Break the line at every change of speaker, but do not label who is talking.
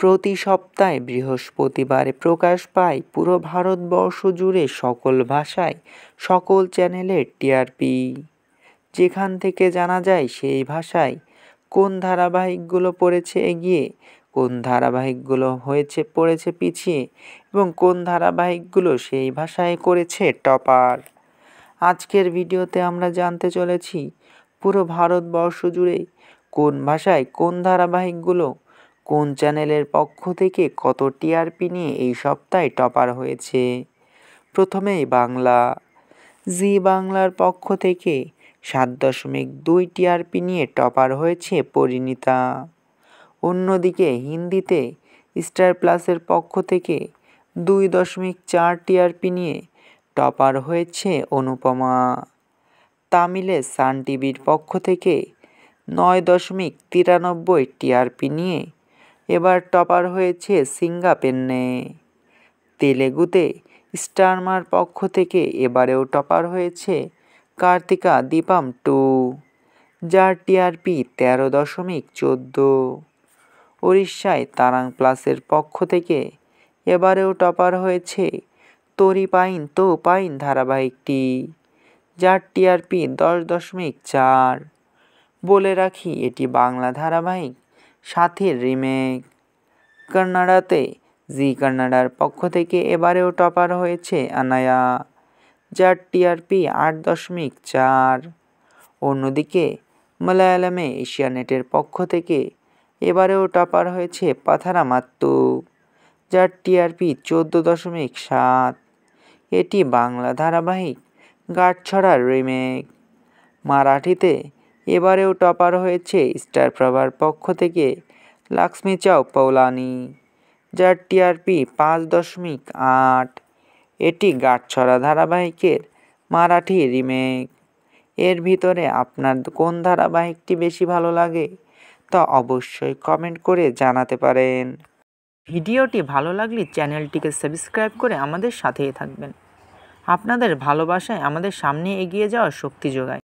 প্রতি সপ্তাহে বৃহস্পতিবারে প্রকাশ পায় পুরো ভারতবর্ষ জুড়ে সকল ভাষায় সকল চ্যানেলের টিআরপি, যেখান থেকে জানা যায় সেই ভাষায় কোন ধারাবাহিকগুলো পড়েছে এগিয়ে, কোন ধারাবাহিকগুলো পড়েছে পিছিয়ে এবং কোন ধারাবাহিকগুলো সেই ভাষায় করেছে টপার। আজকের ভিডিওতে আমরা জানতে চলেছি পুরো ভারতবর্ষ জুড়ে কোন ভাষায় কোন ধারাবাহিকগুলো কোন চ্যানেলের পক্ষ থেকে কত টিআরপি নিয়ে এই সপ্তাহে টপার হয়েছে। প্রথমেই বাংলা। জি বাংলার পক্ষ থেকে 7.2 টিআরপি নিয়ে টপার হয়েছে পরিণীতা। অন্যদিকে হিন্দিতে স্টার প্লাসের পক্ষ থেকে 2.4 টিআরপি নিয়ে টপার হয়েছে অনুপমা। তামিলে সান টিভির পক্ষ থেকে 9.93 টিআরপি নিয়ে এবার টপার হয়েছে সিঙ্গাপেন্নে। তেলেগুতে স্টারমার পক্ষ থেকে এবারেও টপার হয়েছে কার্তিকা দীপম 2, যার টিআরপি 13.14। ওড়িশায় তারাং প্লাসের পক্ষ থেকে এবারেও টপার হয়েছে তোরি পাইন তো পাইন ধারাবাহিকটি, যার টিআরপি 10.4। বলে রাখি এটি বাংলা ধারাবাহিক সাথীর রিমেক। কন্নড়াতে জি কন্নড়ার পক্ষ থেকে এবারেও টপার হয়েছে আনায়া, যার টিআরপি 8.4। অন্যদিকে মালায়ালামে এশিয়ানেটের পক্ষ থেকে এবারেও টপার হয়েছে পাথারামাত্তু, যার টিআরপি 14.7। এটি বাংলা ধারাবাহিক গাঁটছড়ার রিমেক। মারাঠিতে এবারেও টপার হয়েছে স্টার প্রভার পক্ষ থেকে লক্ষ্মী চাও পৌলানি, যার টিআরপি 5.8। এটি গাঁটছড়া ধারাবাহিকের মারাঠি রিমেক। এর ভিতরে আপনার কোন ধারাবাহিকটি বেশি ভালো লাগে তা অবশ্যই কমেন্ট করে জানাতে পারেন। ভিডিওটি ভালো লাগলে চ্যানেলটিকে সাবস্ক্রাইব করে আমাদের সাথেই থাকবেন। আপনাদের ভালোবাসায় আমাদের সামনে এগিয়ে যাওয়ার শক্তি যোগায়।